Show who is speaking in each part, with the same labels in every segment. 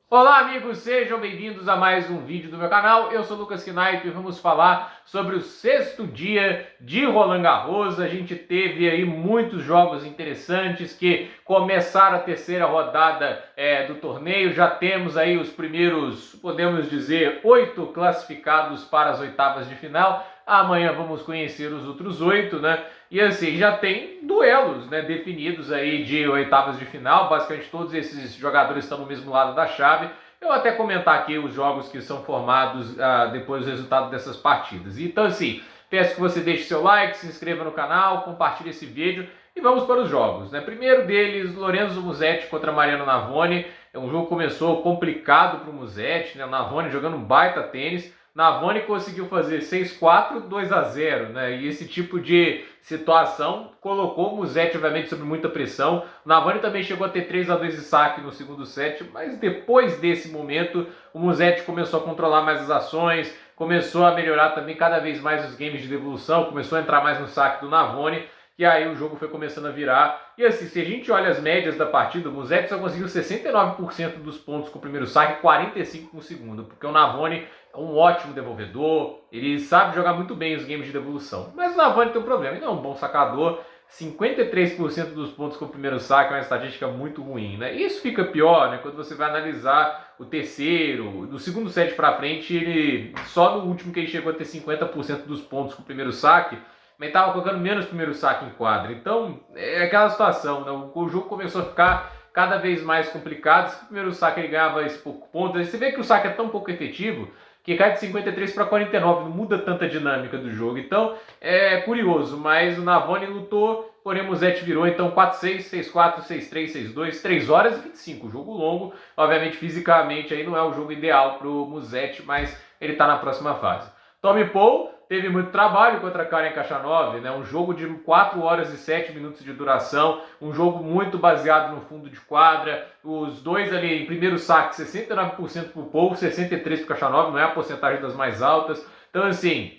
Speaker 1: Olá amigos, sejam bem-vindos a mais um vídeo do meu canal. Eu sou o Lucas Knipe e vamos falar sobre o sexto dia de Roland Garros. A gente teve aí muitos jogos interessantes que começaram a terceira rodada do torneio. Já temos aí os primeiros, podemos dizer, 8 classificados para as oitavas de final. Amanhã vamos conhecer os outros 8, né? E assim, já tem duelos, né, definidos aí de oitavas de final. Basicamente todos esses jogadores estão no mesmo lado da chave. Eu vou até comentar aqui os jogos que são formados depois do resultado dessas partidas. Então assim, peço que você deixe seu like, se inscreva no canal, compartilhe esse vídeo e vamos para os jogos, né? Primeiro deles, Lorenzo Musetti contra Mariano Navone. Um jogo que começou complicado para o Musetti, né? O Navone jogando um baita tênis. Navone conseguiu fazer 6-4, 2-0, né? E esse tipo de situação colocou o Musetti, obviamente, sob muita pressão. O Navone também chegou a ter 3-2 de saque no segundo set, mas depois desse momento, o Musetti começou a controlar mais as ações, começou a melhorar também cada vez mais os games de devolução, começou a entrar mais no saque do Navone, e aí o jogo foi começando a virar. E assim, se a gente olha as médias da partida, o Musetti só conseguiu 69% dos pontos com o primeiro saque e 45% com o segundo, porque o Navone é um ótimo devolvedor, ele sabe jogar muito bem os games de devolução. Mas o Navone tem um problema, ele não é um bom sacador. 53% dos pontos com o primeiro saque é uma estatística muito ruim, né? Isso fica pior, né, quando você vai analisar o terceiro, do segundo set para frente, ele só no último que ele chegou a ter 50% dos pontos com o primeiro saque, mas estava colocando menos primeiro saque em quadra. Então, é aquela situação, né? O jogo começou a ficar cada vez mais complicado. Se o primeiro saque ele ganhava esse pouco ponto, você vê que o saque é tão pouco efetivo que cai de 53 para 49, não muda tanta a dinâmica do jogo. Então, é curioso, mas o Navone lutou, porém o Musetti virou, então 4-6, 6-4, 6-3, 6-2, 3 horas e 25, jogo longo. Obviamente, fisicamente, aí não é o jogo ideal para o Musetti, mas ele está na próxima fase. Tommy Paul teve muito trabalho contra Karen Khachanov, né? Um jogo de 4 horas e 7 minutos de duração, um jogo muito baseado no fundo de quadra, os dois ali em primeiro saque, 69% para o Paul, 63% para o Khachanov, não é a porcentagem das mais altas. Então assim,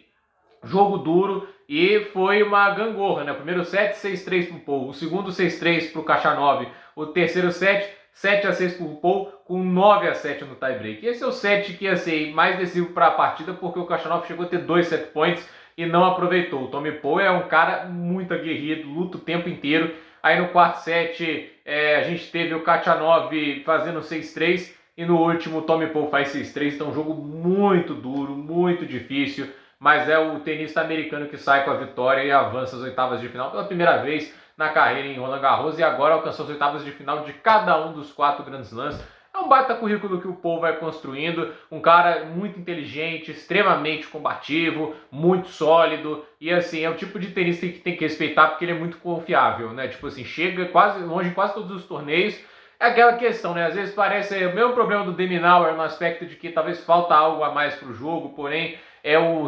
Speaker 1: jogo duro e foi uma gangorra, né? O primeiro set 6-3 para o Paul, o segundo 6-3 para o Khachanov, o terceiro set 7-6 para o Paul, com 9-7 no tie-break. Esse é o set que ia ser mais decisivo para a partida, porque o Khachanov chegou a ter 2 set points e não aproveitou. O Tommy Paul é um cara muito aguerrido, luta o tempo inteiro. Aí no quarto set a gente teve o Khachanov fazendo 6-3 e no último o Tommy Paul faz 6-3. Então um jogo muito duro, muito difícil, mas é o tenista americano que sai com a vitória e avança às oitavas de final pela primeira vez na carreira em Roland Garros e agora alcançou as oitavas de final de cada um dos 4 Grand Slams. É um baita currículo que o Paul vai construindo, um cara muito inteligente, extremamente combativo, muito sólido, e assim, é o tipo de tenista que tem que respeitar porque ele é muito confiável, né? Tipo assim, chega quase longe em quase todos os torneios. É aquela questão, né? Às vezes parece o mesmo problema do Demi Nauer no aspecto de que talvez falta algo a mais para o jogo, porém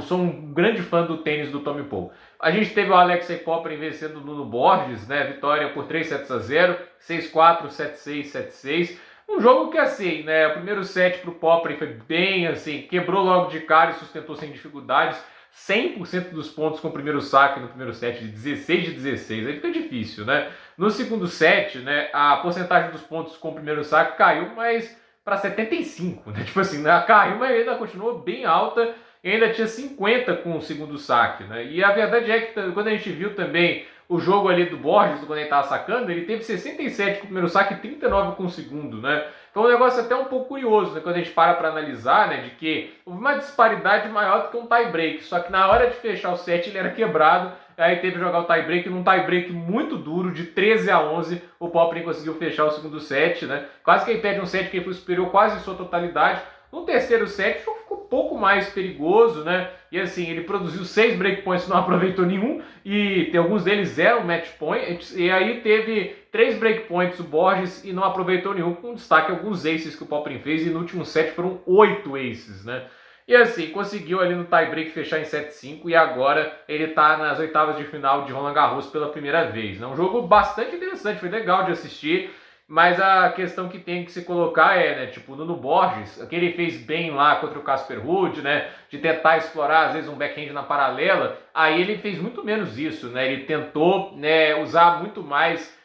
Speaker 1: sou um grande fã do tênis do Tommy Paul. A gente teve o Alexei Popper vencendo o Nuno Borges, né? Vitória por 3-0, 6-4, 7-6, 7-6. Um jogo que assim, né? O primeiro set para o Popper foi bem assim, quebrou logo de cara e sustentou sem dificuldades. 100% dos pontos com o primeiro saque no primeiro set, de 16 de 16, aí fica difícil, né? No segundo set, né, a porcentagem dos pontos com o primeiro saque caiu, mas para 75, né? Tipo assim, né, caiu, mas ainda continuou bem alta e ainda tinha 50 com o segundo saque, né? E a verdade é que quando a gente viu também o jogo ali do Borges, quando ele estava sacando, ele teve 67 com o primeiro saque e 39 com o segundo, né? Então é um negócio até um pouco curioso, né? Quando a gente para analisar, né? De que houve uma disparidade maior do que um tie-break, só que na hora de fechar o set ele era quebrado, aí teve que jogar o tie-break, num tie-break muito duro, de 13-11, o Popper conseguiu fechar o segundo set, né? Quase que ele perde um set que ele foi superior quase em sua totalidade. No terceiro set, o jogo ficou um pouco mais perigoso, né? E assim, ele produziu 6 breakpoints, não aproveitou nenhum, e alguns deles eram match points, e aí teve 3 breakpoints o Borges e não aproveitou nenhum, com destaque alguns aces que o Popper fez, e no último set foram 8 aces, né? E assim, conseguiu ali no tie-break fechar em 7-5 e agora ele tá nas oitavas de final de Roland Garros pela primeira vez, né? Um jogo bastante interessante, foi legal de assistir. Mas a questão que tem que se colocar né, tipo, o Nuno Borges, que ele fez bem lá contra o Casper Ruud, né, de tentar explorar, às vezes, um backhand na paralela, aí ele fez muito menos isso, né, ele tentou, né, usar muito mais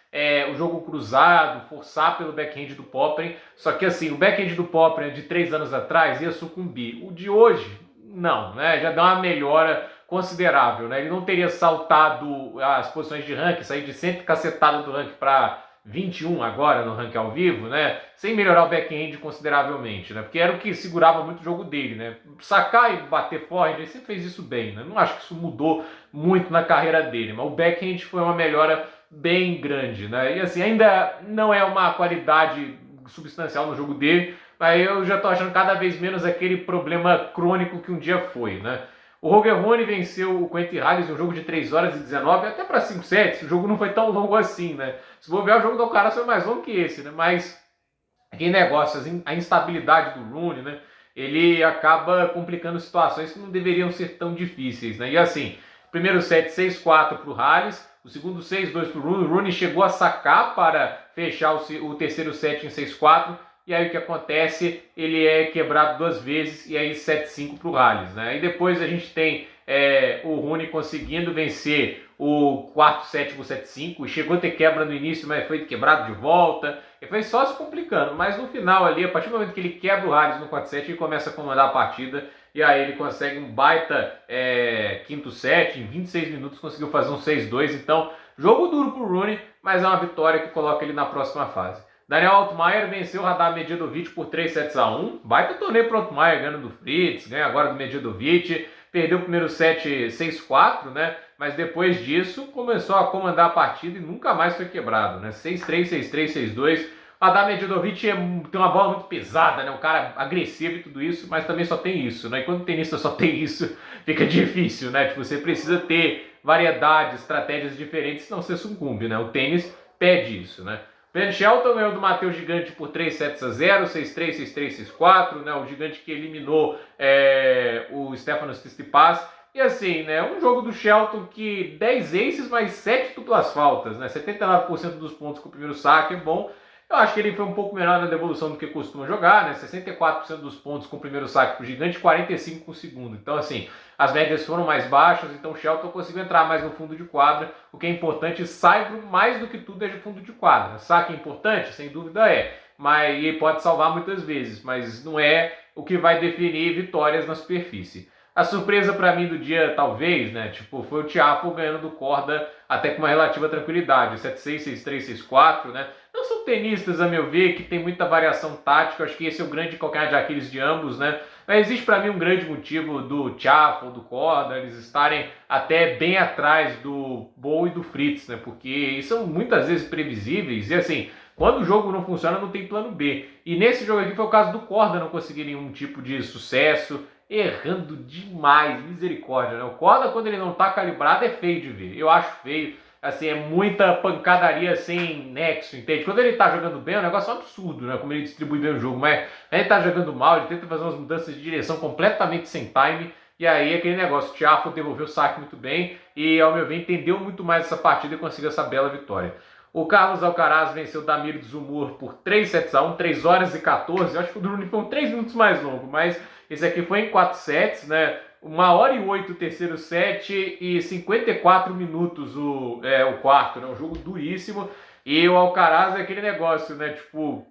Speaker 1: o jogo cruzado, forçar pelo backhand do Popyrin. Só que assim, o backhand do Popyrin de 3 anos atrás ia sucumbir. O de hoje, não, né? Já dá uma melhora considerável, né? Ele não teria saltado as posições de ranking, sair de 100 cacetado do ranking para 21 agora no ranking ao vivo, né? Sem melhorar o backhand consideravelmente, né? Porque era o que segurava muito o jogo dele, né? Sacar e bater forehand, ele sempre fez isso bem, né? Não acho que isso mudou muito na carreira dele, mas o backhand foi uma melhora bem grande, né? E assim, ainda não é uma qualidade substancial no jogo dele, mas eu já tô achando cada vez menos aquele problema crônico que um dia foi, né? O Roger Rune venceu o Quentin Halys em um jogo de 3 horas e 19, até para 5 sets, o jogo não foi tão longo assim, né? Se bobear, o jogo do Alcaraz foi mais longo que esse, né? Mas aquele negócio, a instabilidade do Rune, né? Ele acaba complicando situações que não deveriam ser tão difíceis, né? E assim, primeiro set 6-4 para o Halys, o segundo 6-2 para o Rune. O Rune chegou a sacar para fechar o terceiro set em 6-4. E aí o que acontece? Ele é quebrado 2 vezes e aí 7-5 para o Halys, né? E depois a gente tem o Rune conseguindo vencer o quarto set com 7-5. Chegou a ter quebra no início, mas foi quebrado de volta. E foi só se complicando. Mas no final ali, a partir do momento que ele quebra o Halys no quarto set, ele começa a comandar a partida. E aí ele consegue um baita quinto set. Em 26 minutos conseguiu fazer um 6-2. Então, jogo duro para o Rune, mas é uma vitória que coloca ele na próxima fase. Daniel Altmaier venceu o Radar Medjedovic por 3-1. Baita torneio para o Altmaier, ganhando do Fritz, ganha agora do Medjedovic. Perdeu o primeiro set 6-4, né? Mas depois disso começou a comandar a partida e nunca mais foi quebrado, né? 6-3, 6-3, 6-2. O Radar Medjedovic tem uma bola muito pesada, né? Um cara agressivo e tudo isso, mas também só tem isso, né? E quando o tenista só tem isso, fica difícil, né? Tipo, você precisa ter variedade, estratégias diferentes, senão você sucumbe, né? O tênis pede isso, né? Ben Shelton ganhou do Matheus Gigante por 3-0, 6-3, 6-3, 6-4, né? O Gigante que eliminou o Stefanos Tsitsipas. E assim, né? Um jogo do Shelton que 10 aces mais 7 duplas faltas, né? 79% dos pontos com o primeiro saque é bom. Eu acho que ele foi um pouco melhor na devolução do que costuma jogar, né? 64% dos pontos com o primeiro saque para o Gigante, 45% com o segundo. Então, assim, as médias foram mais baixas, então o Shelton conseguiu entrar mais no fundo de quadra. O que é importante, saibro mais do que tudo é de fundo de quadra. Saque é importante? Sem dúvida é. Mas ele pode salvar muitas vezes, mas não é o que vai definir vitórias na superfície. A surpresa para mim do dia, talvez, né? Tipo, foi o Tiafoe ganhando do Korda até com uma relativa tranquilidade. 7-6, 6-3, 6-4, né? Não são tenistas, a meu ver, que tem muita variação tática. Acho que esse é o grande calcanhar de Aquiles de ambos, né? Mas existe para mim um grande motivo do Tiafoe, do Korda, eles estarem até bem atrás do Bow e do Fritz, né? Porque eles são muitas vezes previsíveis e assim, quando o jogo não funciona, não tem plano B. E nesse jogo aqui foi o caso do Korda não conseguir nenhum tipo de sucesso, errando demais, misericórdia, né? O Korda, quando ele não tá calibrado, é feio de ver. Eu acho feio. Assim, é muita pancadaria sem nexo, entende? Quando ele tá jogando bem, é um negócio absurdo, né? Como ele distribui bem o jogo. Mas ele tá jogando mal, ele tenta fazer umas mudanças de direção completamente sem time. E aí, aquele negócio, o Tiafoe devolveu o saque muito bem. E, ao meu ver, entendeu muito mais essa partida e conseguiu essa bela vitória. O Carlos Alcaraz venceu o Damir Dzumhur por 3-1, 3 horas e 14. Eu acho que o do Rune foi 3 minutos mais longo, mas esse aqui foi em 4 sets, né? 1h08 o terceiro set e 54 minutos o quarto, né? Um jogo duríssimo. E o Alcaraz é aquele negócio, né? Tipo,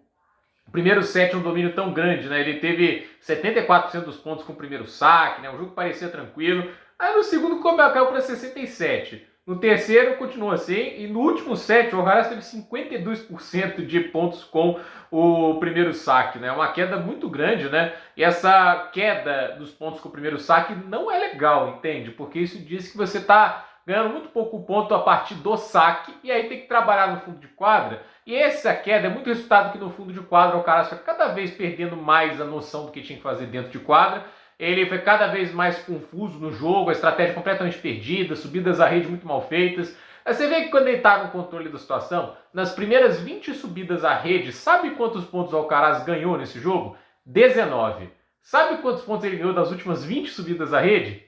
Speaker 1: o primeiro set é um domínio tão grande, né? Ele teve 74% dos pontos com o primeiro saque, né? O jogo parecia tranquilo. Aí no segundo caiu para 67%. No terceiro continuou assim, e no último set o Alcaraz teve 52% de pontos com o primeiro saque, né? Uma queda muito grande, né? E essa queda dos pontos com o primeiro saque não é legal, entende? Porque isso diz que você está ganhando muito pouco ponto a partir do saque, e aí tem que trabalhar no fundo de quadra. E essa queda é muito resultado que no fundo de quadra o Alcaraz foi cada vez perdendo mais a noção do que tinha que fazer dentro de quadra. Ele foi cada vez mais confuso no jogo, a estratégia completamente perdida, subidas à rede muito mal feitas. Você vê que quando ele está no controle da situação, nas primeiras 20 subidas à rede, sabe quantos pontos o Alcaraz ganhou nesse jogo? 19. Sabe quantos pontos ele ganhou das últimas 20 subidas à rede?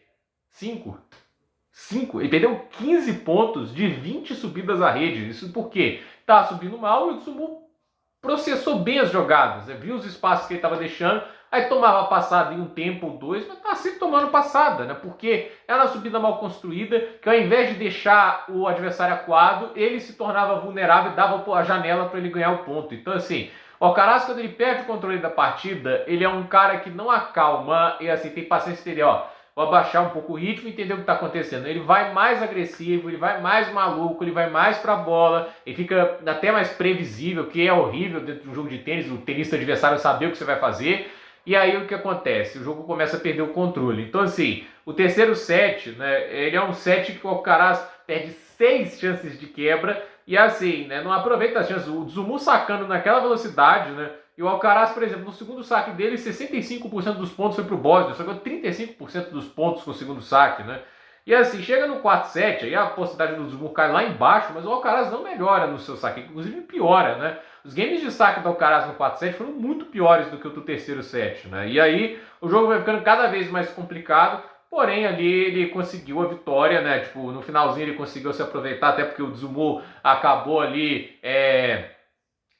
Speaker 1: 5. Ele perdeu 15 pontos de 20 subidas à rede. Isso por quê? Tá subindo mal e o Tsumur processou bem as jogadas, viu os espaços que ele estava deixando, aí tomava passada em um tempo ou dois, mas estava sempre tomando passada, né? Porque era uma subida mal construída, que ao invés de deixar o adversário acuado, ele se tornava vulnerável e dava a janela para ele ganhar o ponto. Então, assim, o Alcaraz, quando ele perde o controle da partida, ele é um cara que não acalma e, assim, tem paciência dele, ó. Vou abaixar um pouco o ritmo e entender o que está acontecendo. Ele vai mais agressivo, ele vai mais maluco, ele vai mais para a bola, ele fica até mais previsível, que é horrível dentro de um jogo de tênis, o tenista adversário saber o que você vai fazer. E aí o que acontece? O jogo começa a perder o controle. Então, assim, o terceiro set, né, ele é um set que o Alcaraz perde 6 chances de quebra e, assim, né, não aproveita as chances. O Tsumu sacando naquela velocidade, né? E o Alcaraz, por exemplo, no segundo saque dele, 65% dos pontos foi pro Bosnia, só que 35% dos pontos com o segundo saque, né? E assim, chega no quarto set, aí a possibilidade do Tsumu cai lá embaixo, mas o Alcaraz não melhora no seu saque, inclusive piora, né? Os games de saque do Alcaraz no quarto set foram muito piores do que o do terceiro set, né? E aí o jogo vai ficando cada vez mais complicado, porém ali ele conseguiu a vitória, né? Tipo, no finalzinho ele conseguiu se aproveitar, até porque o Tsumu acabou ali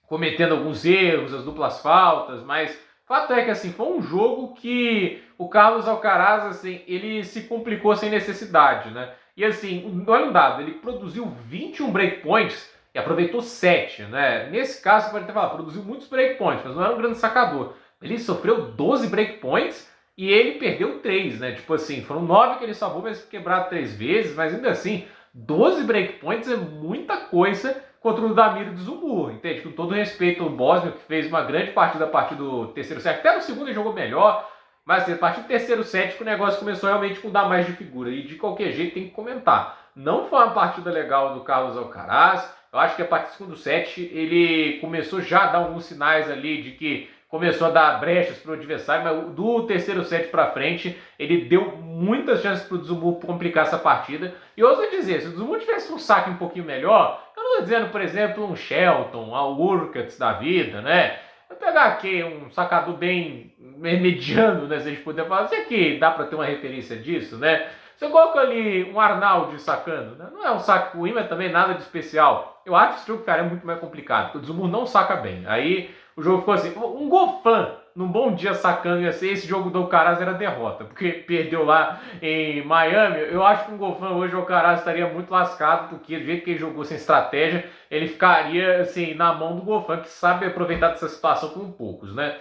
Speaker 1: cometendo alguns erros, as duplas faltas, mas fato é que assim, foi um jogo que o Carlos Alcaraz, assim, ele se complicou sem necessidade, né? E assim, olha um dado, ele produziu 21 breakpoints e aproveitou 7, né? Nesse caso, você pode até falar, produziu muitos breakpoints, mas não era um grande sacador. Ele sofreu 12 breakpoints e ele perdeu 3, né? Tipo assim, foram 9 que ele salvou, mas quebrado 3 vezes, mas ainda assim, 12 breakpoints é muita coisa contra o Damir Dzumhur, entende? Com todo respeito ao Bosnia, que fez uma grande partida a partir do terceiro set, até no segundo ele jogou melhor, mas assim, a partir do terceiro set que o negócio começou realmente a dar mais de figura, e de qualquer jeito tem que comentar. Não foi uma partida legal do Carlos Alcaraz, eu acho que a partir do segundo set ele começou já a dar alguns sinais ali de que começou a dar brechas para o adversário, mas do terceiro set para frente ele deu muitas chances para o Dzumhur complicar essa partida. E ouso dizer, se o Dzumhur tivesse um saque um pouquinho melhor, eu não estou dizendo, por exemplo, um Shelton, um Urkats da vida, né? Vou pegar aqui um sacador bem mediano, né? Se a gente puder falar, sei que dá para ter uma referência disso, né? Você coloca ali um Arnaldo sacando, né? Não é um saque ruim, mas também nada de especial. Eu acho que esse jogo, cara, é muito mais complicado, porque o Dzumhur não saca bem. Aí o jogo ficou assim, um Goffin num bom dia sacando ia ser, esse jogo do Alcaraz era derrota, porque perdeu lá em Miami. Eu acho que um Goffin hoje o Alcaraz estaria muito lascado, porque do jeito que ele jogou sem estratégia, ele ficaria assim na mão do Goffin, que sabe aproveitar dessa situação com poucos, né?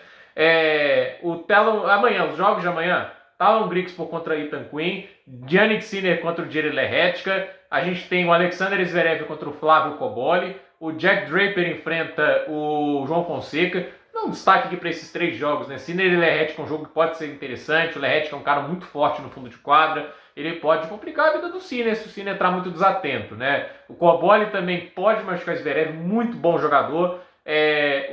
Speaker 1: O Telon, amanhã, os jogos de amanhã, Talon Grigspor contra Ethan Quinn, Jannik Sinner contra o Jiří Lehečka, a gente tem o Alexander Zverev contra o Flávio Koboli, o Jack Draper enfrenta o João Fonseca. Não destaque aqui para esses 3 jogos, né? Sinner e Lehečka é um jogo que pode ser interessante, o Lehečka é um cara muito forte no fundo de quadra, ele pode complicar a vida do Sinner se o Sinner entrar muito desatento, né? O Koboli também pode machucar o Zverev, muito bom jogador.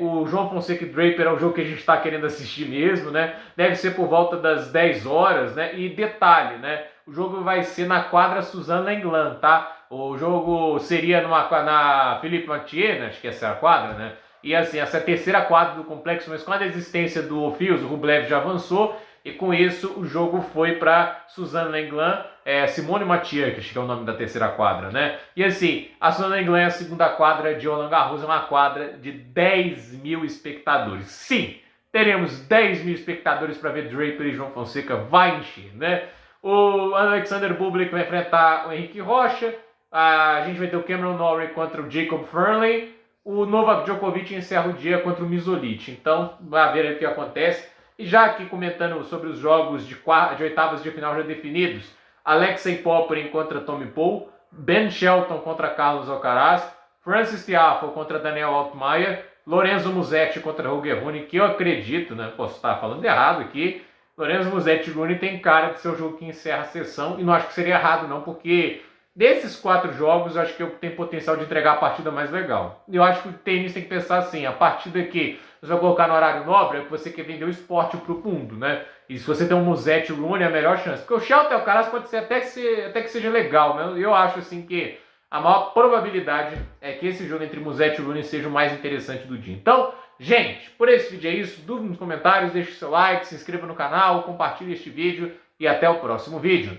Speaker 1: O João Fonseca e Draper é o jogo que a gente está querendo assistir mesmo, né? Deve ser por volta das 10 horas, né? E detalhe, né? O jogo vai ser na quadra Suzanne Lenglen, tá? O jogo seria na Philippe Mathieu, né? Acho que essa é a quadra, né? E assim, essa é a terceira quadra do complexo, mas com a desistência do Offios, o Rublev já avançou, e com isso o jogo foi para Suzanne Lenglen, Simone Mathieu, que acho que é o nome da terceira quadra, né? E assim, a Suzanne Lenglen, a segunda quadra de Roland Garros, é uma quadra de 10 mil espectadores. Sim, teremos 10 mil espectadores para ver Draper e João Fonseca, vai encher, né? O Alexander Bublik vai enfrentar o Henrique Rocha, a gente vai ter o Cameron Norrie contra o Jacob Fernley, o Novak Djokovic encerra o dia contra o Misolic. Então, vai ver aí o que acontece. E já aqui comentando sobre os jogos de oitavas de final já definidos, Alexei Popyrin contra Tommy Paul, Ben Shelton contra Carlos Alcaraz, Francis Tiafoe contra Daniel Altmaier, Lorenzo Musetti contra Roger Rune, que eu acredito, né? Posso estar falando errado aqui. Lorenzo Musetti Rune tem cara de ser o jogo que encerra a sessão, e não acho que seria errado não, porque desses 4 jogos, eu acho que eu tenho potencial de entregar a partida mais legal. Eu acho que o tênis tem que pensar assim, a partida que você vai colocar no horário nobre é que você quer vender o esporte para o mundo, né? E se você tem um Musetti Rune, é a melhor chance. Porque o Shelton e o Alcaraz pode ser até que seja legal, mas eu acho assim que a maior probabilidade é que esse jogo entre Musetti e Rune seja o mais interessante do dia. Então, gente, por esse vídeo é isso. Dúvida nos comentários, deixe seu like, se inscreva no canal, compartilhe este vídeo e até o próximo vídeo.